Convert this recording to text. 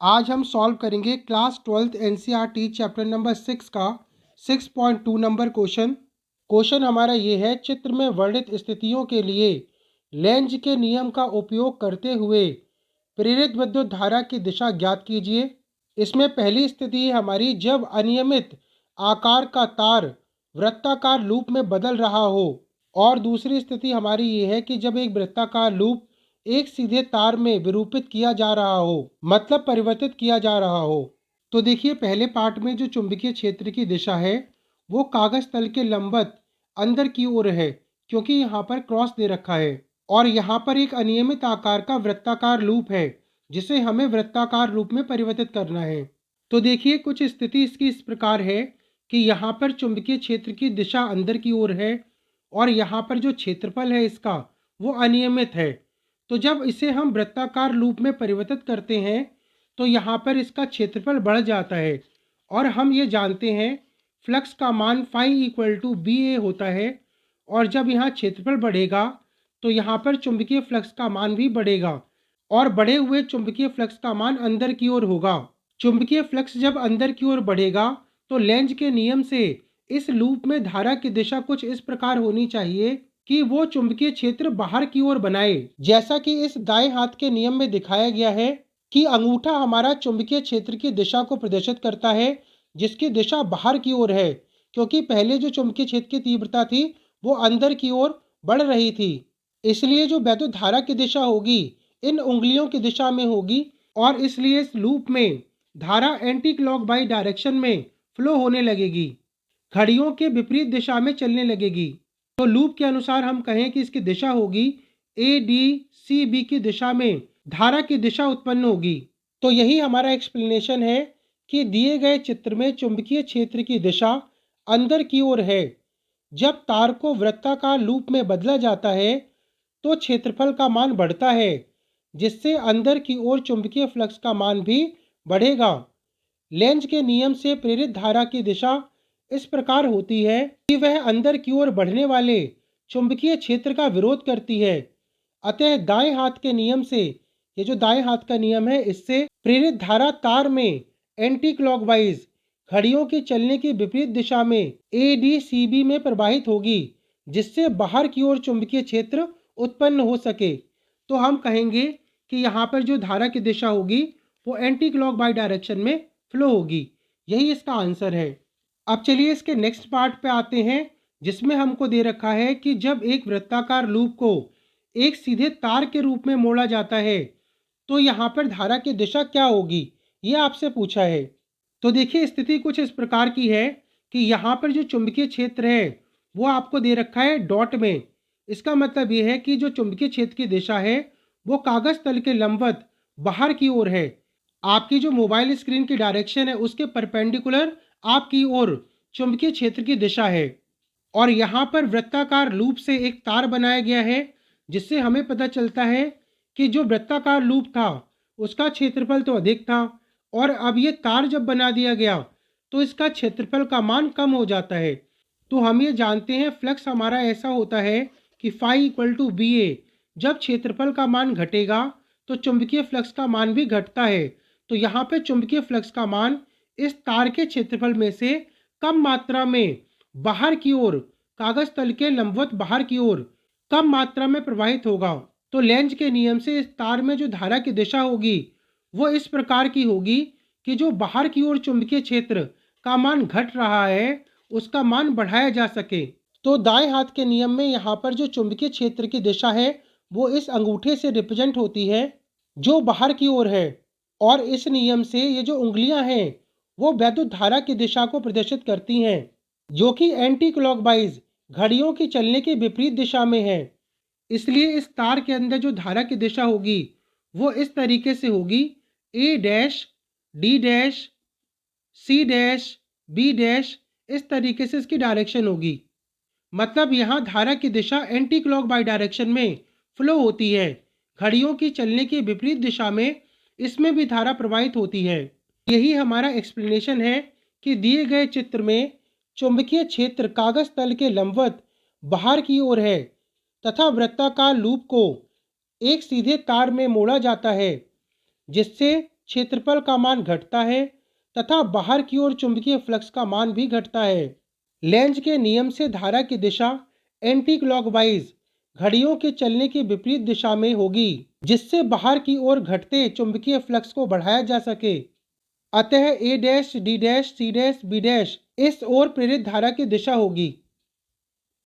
आज हम सॉल्व करेंगे class 12th NCERT chapter number 6 का 6.2 नंबर क्वेश्चन। क्वेश्चन हमारा ये है, चित्र में वर्णित स्थितियों के लिए लेंज के नियम का उपयोग करते हुए प्रेरित विद्युत धारा की दिशा ज्ञात कीजिए। इसमें पहली स्थिति है हमारी, जब अनियमित आकार का तार वृत्ताकार लूप में बदल रहा हो, और दूसरी स्थिति हमारी ये है कि जब एक वृत्ताकार लूप एक सीधे तार में विरूपित किया जा रहा हो, मतलब परिवर्तित किया जा रहा हो। तो देखिए, पहले पार्ट में जो चुंबकीय क्षेत्र की दिशा है वो कागज तल के लंबवत अंदर की ओर है, क्योंकि यहाँ पर क्रॉस दे रखा है, और यहाँ पर एक अनियमित आकार का वृत्ताकार लूप है जिसे हमें वृत्ताकार रूप में परिवर्तित करना है। तो देखिए, कुछ स्थिति इसकी इस प्रकार है कि यहाँ पर चुंबकीय क्षेत्र की दिशा अंदर की ओर है, और यहाँ पर जो क्षेत्रफल है इसका वो अनियमित है। तो जब इसे हम वृत्ताकार लूप में परिवर्तित करते हैं तो यहाँ पर इसका क्षेत्रफल बढ़ जाता है, और हम ये जानते हैं फ्लक्स का मान फाई इक्वल टू बी ए होता है, और जब यहाँ क्षेत्रफल बढ़ेगा तो यहाँ पर चुंबकीय फ्लक्स का मान भी बढ़ेगा, और बढ़े हुए चुंबकीय फ्लक्स का मान अंदर की ओर होगा। चुंबकीय फ्लक्स जब अंदर की ओर बढ़ेगा तो लेंज के नियम से इस लूप में धारा की दिशा कुछ इस प्रकार होनी चाहिए कि वो चुंबकीय क्षेत्र बाहर की ओर बनाए, जैसा कि इस दाएं हाथ के नियम में दिखाया गया है कि अंगूठा हमारा चुंबकीय क्षेत्र की दिशा को प्रदर्शित करता है, जिसकी दिशा बाहर की ओर है, क्योंकि पहले जो चुंबकीय क्षेत्र की तीव्रता थी वो अंदर की ओर बढ़ रही थी। इसलिए जो वैद्युत धारा की दिशा होगी इन उंगलियों की दिशा में होगी, और इसलिए इस लूप में धारा एंटी क्लॉकवाइज डायरेक्शन में फ्लो होने लगेगी, घड़ियों के विपरीत दिशा में चलने लगेगी। तो लूप के अनुसार हम कहें कि इसकी दिशा होगी ए डी सी बी की दिशा में धारा की दिशा उत्पन्न होगी। तो यही हमारा एक्सप्लेनेशन है कि दिए गए चित्र में चुंबकीय क्षेत्र की दिशा अंदर की ओर है। जब तार को वृत्ताकार लूप में बदला जाता है तो क्षेत्रफल का मान बढ़ता है, जिससे अंदर की ओर चुंबकीय फ्लक्स का मान भी बढ़ेगा। लेंज के नियम से प्रेरित धारा की दिशा इस प्रकार होती है कि वह अंदर की ओर बढ़ने वाले चुंबकीय क्षेत्र का विरोध करती है। अतः दाएं हाथ के नियम से, ये जो दाएं हाथ का नियम है, इससे प्रेरित धारा तार में एंटी क्लॉकवाइज घड़ियों के चलने की विपरीत दिशा में ए डी सी बी में प्रवाहित होगी, जिससे बाहर की ओर चुंबकीय क्षेत्र उत्पन्न हो सके। तो हम कहेंगे कि यहाँ पर जो धारा की दिशा होगी वो एंटी क्लॉकवाइज डायरेक्शन में फ्लो होगी। यही इसका आंसर है। अब चलिए इसके नेक्स्ट पार्ट पे आते हैं, जिसमें हमको दे रखा है कि जब एक वृत्ताकार लूप को एक सीधे तार के रूप में मोड़ा जाता है तो यहाँ पर धारा की दिशा क्या होगी, ये आपसे पूछा है। तो देखिए, स्थिति कुछ इस प्रकार की है कि यहाँ पर जो चुंबकीय क्षेत्र है वो आपको दे रखा है डॉट में। इसका मतलब ये है कि जो चुंबकीय क्षेत्र की दिशा है वो कागज तल के लंबवत बाहर की ओर है। आपकी जो मोबाइल स्क्रीन की डायरेक्शन है उसके परपेंडिकुलर आपकी ओर चुंबकीय क्षेत्र की दिशा है, और यहाँ पर वृत्ताकार लूप से एक तार बनाया गया है, जिससे हमें पता चलता है कि जो वृत्ताकार लूप था उसका क्षेत्रफल तो अधिक था, और अब ये तार जब बना दिया गया तो इसका क्षेत्रफल का मान कम हो जाता है। तो हम ये जानते हैं फ्लक्स हमारा ऐसा होता है कि फाई इक्वल टू बी ए। जब क्षेत्रफल का मान घटेगा तो चुंबकीय फ्लक्स का मान भी घटता है। तो यहाँ पे चुंबकीय फ्लक्स का मान इस तार के क्षेत्रफल में से कम मात्रा में बाहर की ओर, कागज तल के लंबवत बाहर की ओर कम मात्रा में प्रवाहित होगा। तो लेंज के नियम से इस तार में जो धारा की दिशा होगी वो इस प्रकार की होगी कि जो बाहर की ओर चुंबकीय क्षेत्र का मान घट रहा है उसका मान बढ़ाया जा सके। तो दाएं हाथ के नियम में यहाँ पर जो चुंबकीय क्षेत्र की दिशा है वो इस अंगूठे से रिप्रेजेंट होती है जो बाहर की ओर है, और इस नियम से ये जो उंगलियां हैं वो वैद्युत धारा की दिशा को प्रदर्शित करती हैं, जो कि एंटी क्लॉकवाइज घड़ियों की चलने के विपरीत दिशा में है। इसलिए इस तार के अंदर जो धारा की दिशा होगी वो इस तरीके से होगी, A dash D dash C dash B dash, इस तरीके से इसकी डायरेक्शन होगी। मतलब यहाँ धारा की दिशा एंटी क्लॉकवाइज डायरेक्शन में फ्लो होती है, घड़ियों की चलने की विपरीत दिशा में इसमें भी धारा प्रवाहित होती है। यही हमारा एक्सप्लेनेशन है कि दिए गए चित्र में चुंबकीय क्षेत्र कागज तल के लंबवत बाहर की ओर है तथा वृत्ताकार लूप को एक सीधे तार में मोड़ा जाता है, जिससे क्षेत्रफल का मान घटता है तथा बाहर की ओर चुंबकीय फ्लक्स का मान भी घटता है। लेंज के नियम से धारा की दिशा एंटी क्लॉकवाइज घड़ियों के चलने की विपरीत दिशा में होगी, जिससे बाहर की ओर घटते चुंबकीय फ्लक्स को बढ़ाया जा सके। अतः A dash D dash C dash B dash इस ओर प्रेरित धारा की दिशा होगी।